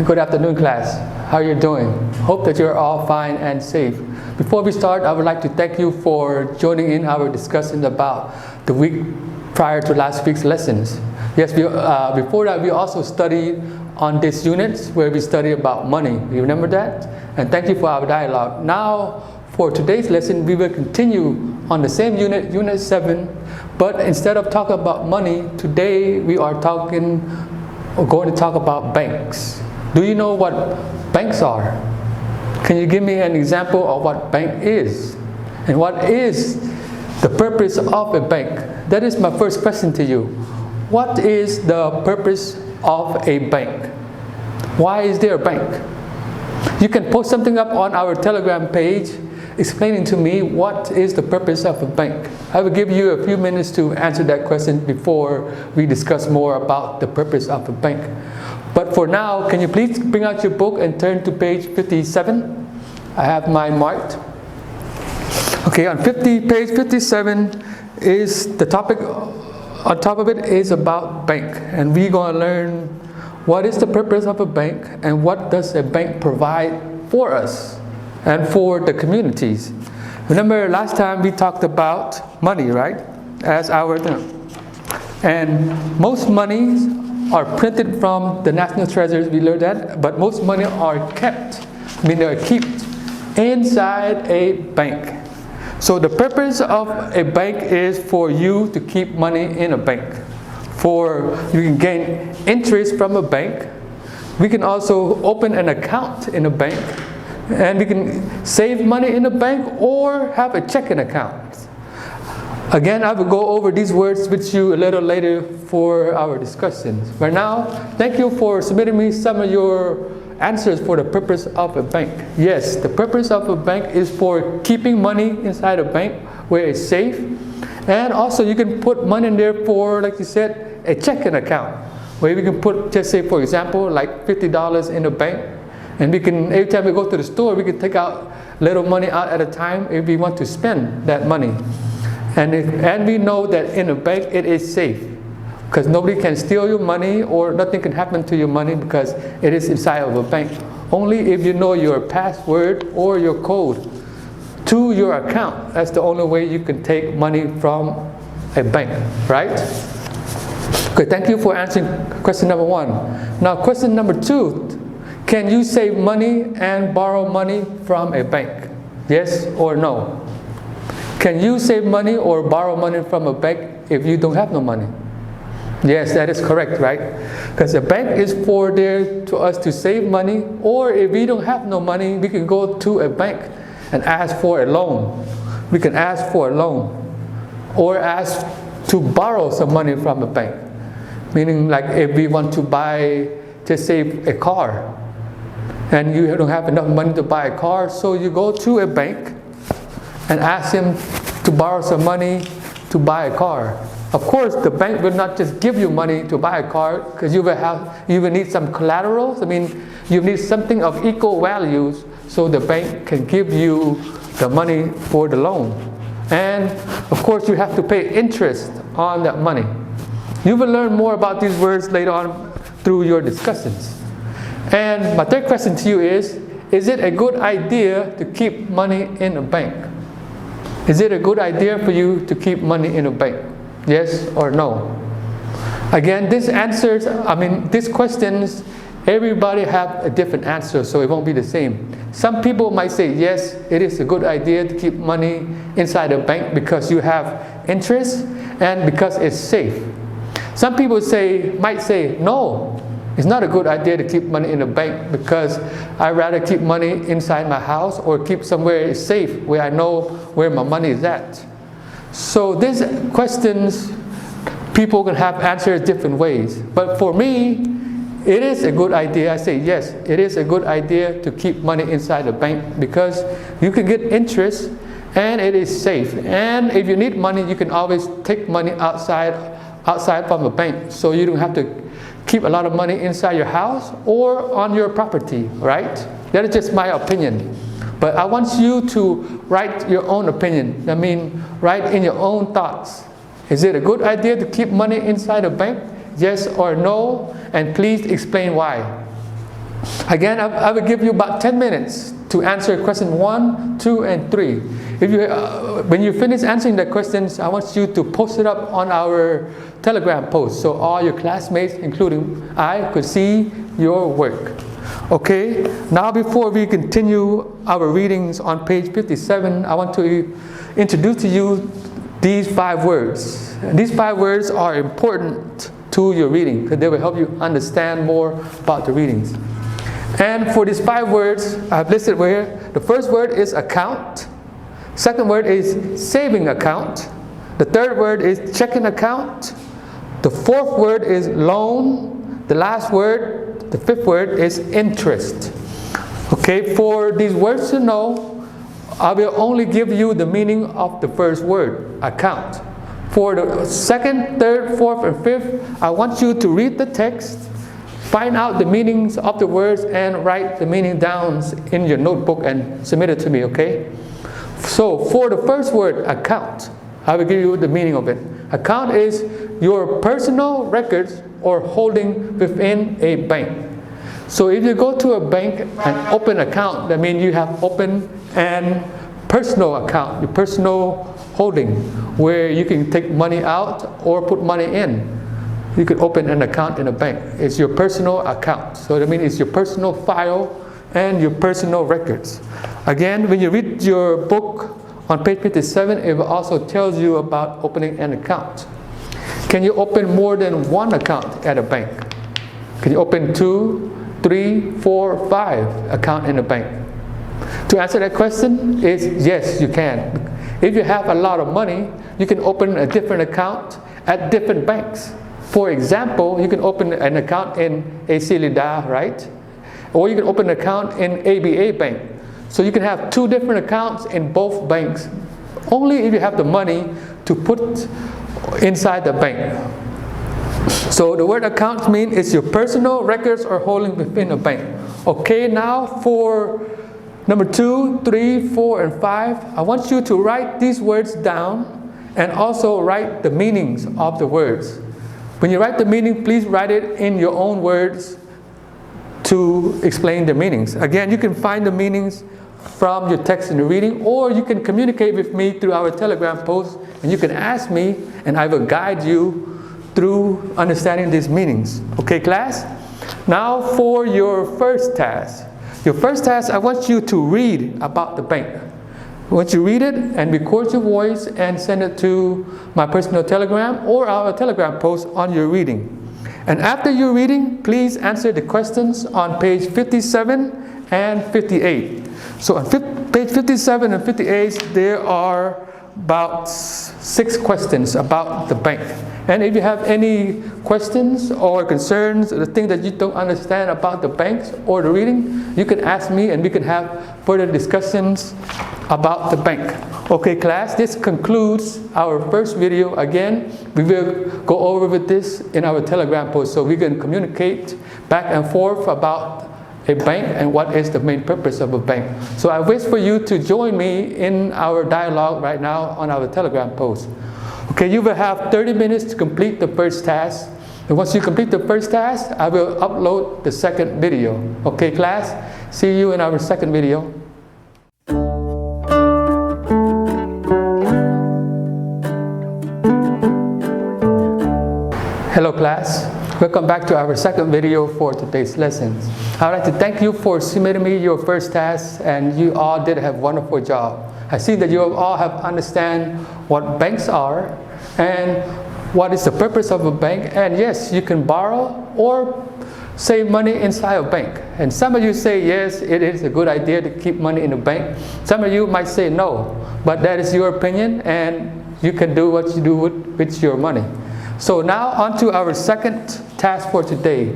Good afternoon, class. How are you doing? Hope that you're all fine and safe. Before we start, I would like to thank you for joining in our discussion about the week prior to last week's lessons. Yes, before that, we also studied on these units where we studied about money. You remember that? And thank you for our dialogue. Now, for today's lesson, we will continue on the same unit, Unit 7, but instead of talking about money, today we are going to talk about banks. Do you know what banks are? Can you give me an example of what bank is? And what is the purpose of a bank? That is my first question to you. What is the purpose of a bank? Why is there a bank? You can post something up on our Telegram page explaining to me what is the purpose of a bank. I will give you a few minutes to answer that question before we discuss more about the purpose of a bank. But for now, can you please bring out your book and turn to page 57? I have mine marked. Okay, on page 57 is the topic, on top of it is about bank. And we're going to learn what is the purpose of a bank and what does a bank provide for us and for the communities. Remember last time we talked about money, right? As our term. And most monies are printed from the national treasuries, we learned that, but most money are kept, I mean they are kept inside a bank. So the purpose of a bank is for you to keep money in a bank. You can gain interest from a bank. We can also open an account in a bank, and we can save money in a bank or have a checking account. Again, I will go over these words with you a little later for our discussions. But now, thank you for submitting me some of your answers for the purpose of a bank. Yes, the purpose of a bank is for keeping money inside a bank where it's safe. And also you can put money in there for, like you said, a checking account. Where we can put, just say for example, like $50 in a bank. And we can, every time we go to the store, we can take out little money out at a time if we want to spend that money. And we know that in a bank it is safe because nobody can steal your money or nothing can happen to your money because it is inside of a bank. Only if you know your password or your code to your account. That's the only way you can take money from a bank, right? Okay, thank you for answering question number 1. Now question number 2, can you save money and borrow money from a bank? Yes or no? Can you save money or borrow money from a bank if you don't have no money? Yes, that is correct, right? Because a bank is for there to us to save money, or if we don't have no money, we can go to a bank and ask for a loan. We can ask for a loan or ask to borrow some money from a bank. Meaning like if we want to buy, just say a car, and you don't have enough money to buy a car, so you go to a bank and ask him to borrow some money to buy a car. Of course, the bank will not just give you money to buy a car because you will need some collaterals. I mean, you need something of equal values so the bank can give you the money for the loan. And of course, you have to pay interest on that money. You will learn more about these words later on through your discussions. And my third question to you is it a good idea to keep money in a bank? Is it a good idea for you to keep money in a bank? Yes or no? Again, these questions, everybody have a different answer, so it won't be the same. Some people might say, yes, it is a good idea to keep money inside a bank because you have interest and because it's safe. Some people might say, no, it's not a good idea to keep money in a bank because I'd rather keep money inside my house or keep somewhere safe where I know where my money is at. So these questions, people can have answers different ways. But for me, it is a good idea. I say yes, it is a good idea to keep money inside a bank because you can get interest and it is safe. And if you need money, you can always take money outside from a bank. So you don't have to keep a lot of money inside your house or on your property, right? That is just my opinion. But I want you to write your own opinion. I mean, write in your own thoughts. Is it a good idea to keep money inside a bank? Yes or no? And please explain why. Again, I will give you about 10 minutes to answer question 1, 2, and 3. If you, when you finish answering the questions, I want you to post it up on our Telegram post so all your classmates, including I, could see your work. Okay, now before we continue our readings on page 57, I want to introduce to you these 5 words. These 5 words are important to your reading because they will help you understand more about the readings. And for these 5 words, I've listed here. The first word is account. Second word is saving account. The third word is checking account. The fourth word is loan. The last word, the fifth word, is interest. Okay, for these words to know, I will only give you the meaning of the first word, account. For the second, third, fourth, and fifth, I want you to read the text, find out the meanings of the words, and write the meaning down in your notebook and submit it to me, okay? So for the first word, account, I will give you the meaning of it. Account is your personal records or holding within a bank. So if you go to a bank and open an account, that means you have opened an personal account, your personal holding, where you can take money out or put money in. You could open an account in a bank. It's your personal account. So that means it's your personal file and your personal records. Again, when you read your book on page 57, it also tells you about opening an account. Can you open more than one account at a bank? Can you open 2, 3, 4, 5 account in a bank? To answer that question is yes, you can. If you have a lot of money, you can open a different account at different banks. For example, you can open an account in AC Lida, right? Or you can open an account in ABA Bank. So you can have 2 different accounts in both banks, only if you have the money to put inside the bank. So the word account means it's your personal records or holding within a bank. Okay, now for number 2, 3, 4, and 5, I want you to write these words down and also write the meanings of the words. When you write the meaning, please write it in your own words to explain the meanings. Again, you can find the meanings from your text in the reading, or you can communicate with me through our Telegram post, and you can ask me, and I will guide you through understanding these meanings. Okay, class? Now for your first task. Your first task, I want you to read about the bank. Once you read it and record your voice and send it to my personal Telegram or our Telegram post on your reading. And after your reading, please answer the questions on page 57 and 58. So on page 57 and 58, there are about 6 questions about the bank. And if you have any questions or concerns, or the thing that you don't understand about the banks or the reading, you can ask me and we can have further discussions about the bank. Okay, class, this concludes our first video. Again, we will go over with this in our Telegram post so we can communicate back and forth about a bank and what is the main purpose of a bank. So I wish for you to join me in our dialogue right now on our Telegram post. Okay, you will have 30 minutes to complete the first task. And once you complete the first task, I will upload the second video. Okay, class? See you in our second video. Hello, class. Welcome back to our second video for today's lessons. I would like to thank you for submitting me your first task, and you all did a wonderful job. I see that you all have understand what banks are and what is the purpose of a bank. And yes, you can borrow or save money inside a bank. And some of you say yes, it is a good idea to keep money in a bank. Some of you might say no, but that is your opinion, and you can do what you do with your money. So now on to our second task for today.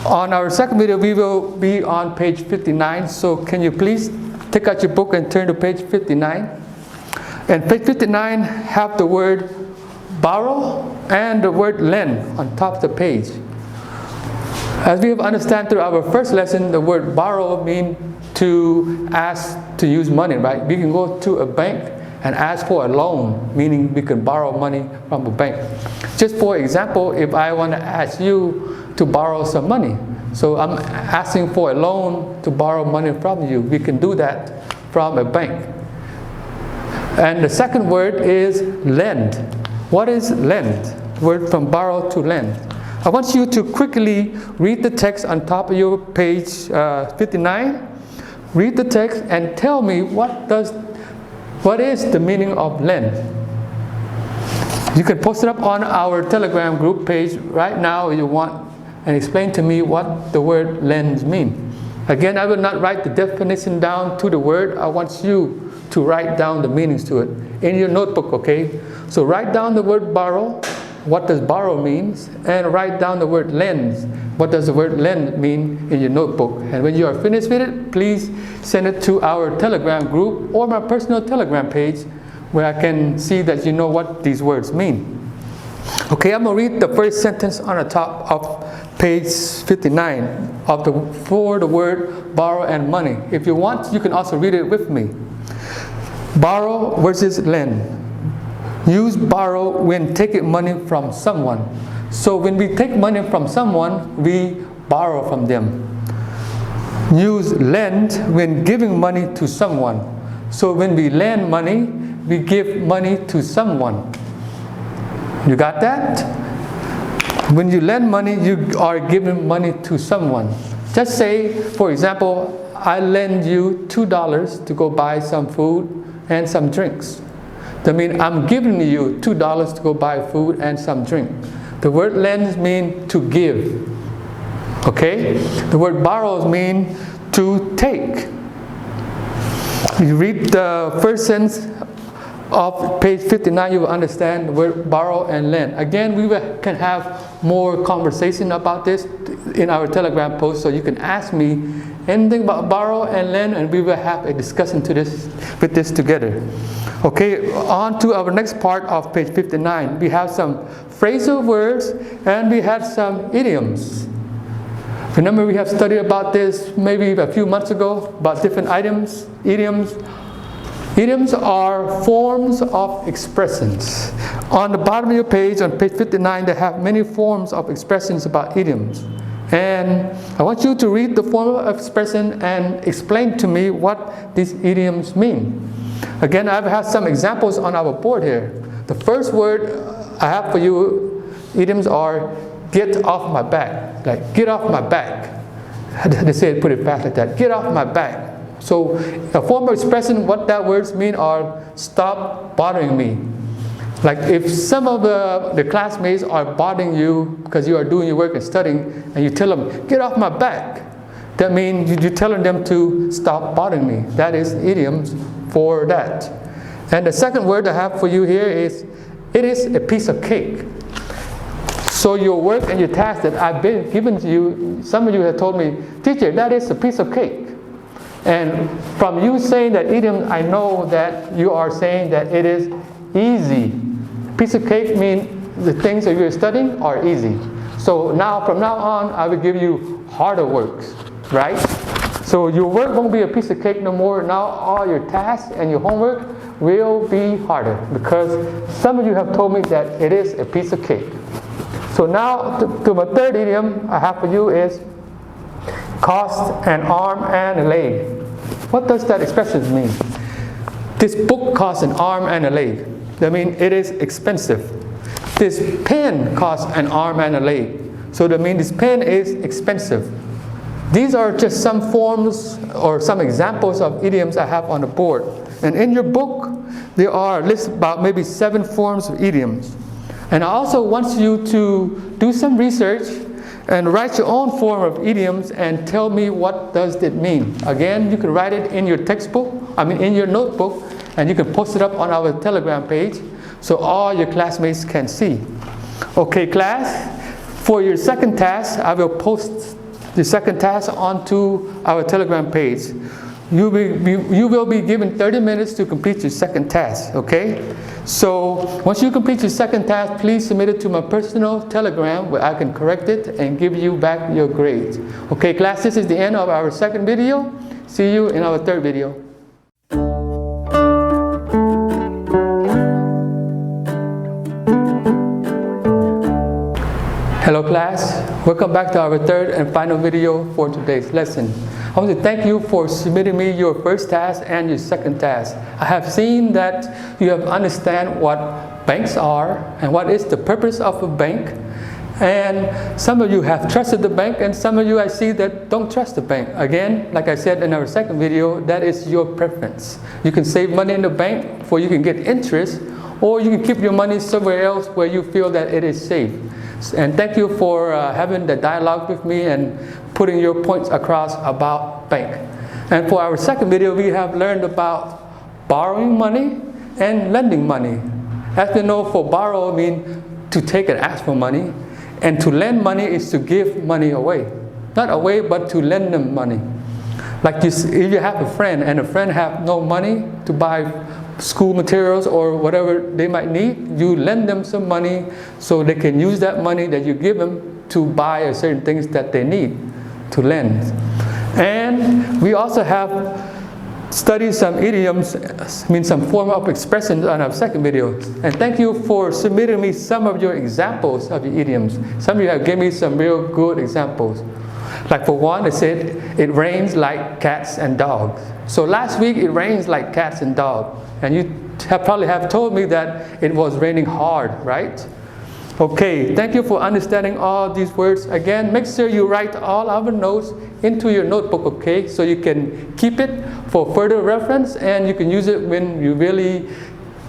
On our second video, we will be on page 59. So can you please take out your book and turn to page 59. And page 59 have the word borrow and the word lend on top of the page. As we have understand through our first lesson, the word borrow means to ask to use money, right? We can go to a bank and ask for a loan, meaning we can borrow money from a bank. Just for example, if I want to ask you to borrow some money, So I'm asking for a loan to borrow money from you. We can do that from a bank. And the second word is lend. What is lend? Word from borrow to lend. I want you to quickly read the text on top of your page 59. Read the text and tell me what is the meaning of lend. You can post it up on our Telegram group page right now if you want and explain to me what the word lend means. Again, I will not write the definition down to the word. I want you to write down the meanings to it in your notebook, okay? So write down the word borrow. What does borrow means? And write down the word lend. What does the word lend mean in your notebook? And when you are finished with it, please send it to our Telegram group or my personal Telegram page where I can see that you know what these words mean. Okay, I'm going to read the first sentence on the top of page 59 for the word borrow and money. If you want, you can also read it with me. Borrow versus lend. Use borrow when taking money from someone. So when we take money from someone, we borrow from them. Use lend when giving money to someone. So when we lend money, we give money to someone. You got that? When you lend money, you are giving money to someone. Just say, for example, I lend you $2 to go buy some food and some drinks. That means I'm giving you $2 to go buy food and some drink. The word lend means to give. Okay? The word borrow means to take. You read the first sentence of page 59, you will understand the word borrow and lend. Again, we can have more conversation about this in our Telegram post, so you can ask me anything about borrow and lend, and we will have a discussion with this together. Okay, on to our next part of page 59. We have some phrasal words and we had some idioms. Remember, we have studied about this maybe a few months ago about different idioms. Idioms are forms of expressions. On the bottom of your page, on page 59, they have many forms of expressions about idioms. And I want you to read the form of expression and explain to me what these idioms mean. Again, I have some examples on our board here. The first word I have for you, idioms are get off my back. Like, get off my back. They say it, put it back like that. Get off my back. So a form of expression, what that words mean are stop bothering me. Like if some of the classmates are bothering you because you are doing your work and studying, and you tell them, get off my back. That means you're telling them to stop bothering me. That is idioms for that. And the second word I have for you here is, it is a piece of cake. So your work and your task that I've been given to you, some of you have told me, teacher, that is a piece of cake. And from you saying that idiom, I know that you are saying that it is easy. Piece of cake means the things that you're studying are easy. So now, from now on, I will give you harder works, right? So your work won't be a piece of cake no more. Now all your tasks and your homework will be harder because some of you have told me that it is a piece of cake. So now to my third idiom I have for you is cost an arm and a leg. What does that expression mean? This book costs an arm and a leg. That means it is expensive. This pen costs an arm and a leg. So that means this pen is expensive. These are just some forms or some examples of idioms I have on the board. And in your book, there are listed about maybe 7 forms of idioms. And I also want you to do some research and write your own form of idioms and tell me what does it mean. Again, you can write it in your textbook, in your notebook, and you can post it up on our Telegram page so all your classmates can see. Okay, class, for your second task, I will post the second task onto our Telegram page. You will be given 30 minutes to complete your second task, okay? So once you complete your second task, please submit it to my personal Telegram where I can correct it and give you back your grades. Okay, class, this is the end of our second video. See you in our third video. Hello class, welcome back to our third and final video for today's lesson. I want to thank you for submitting me your first task and your second task. I have seen that you have understand what banks are and what is the purpose of a bank. And some of you have trusted the bank and some of you I see that don't trust the bank. Again, like I said in our second video, that is your preference. You can save money in the bank for you can get interest, or you can keep your money somewhere else where you feel that it is safe. And thank you for having the dialogue with me and putting your points across about bank. And for our second video, we have learned about borrowing money and lending money. As you know, for borrow means to take and ask for money, and to lend money is to give money away. Not away, but to lend them money. Like if you have a friend and a friend have no money to buy school materials or whatever they might need, you lend them some money so they can use that money that you give them to buy certain things that they need to lend. And we also have studied some idioms, some form of expressions on our second video. And thank you for submitting me some of your examples of your idioms. Some of you have given me some real good examples. Like for one, it said, it rains like cats and dogs. So last week it rains like cats and dogs. And you probably have told me that it was raining hard, right? Okay, thank you for understanding all these words. Again, make sure you write all our notes into your notebook, okay? So you can keep it for further reference and you can use it when you really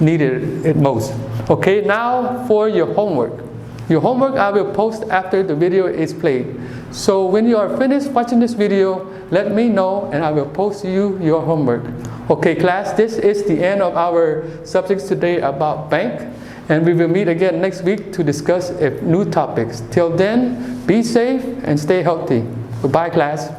need it most. Okay, now for your homework. Your homework I will post after the video is played. So when you are finished watching this video, let me know and I will post you your homework. Okay class, this is the end of our subjects today about bank, and we will meet again next week to discuss new topics. Till then, be safe and stay healthy. Goodbye class.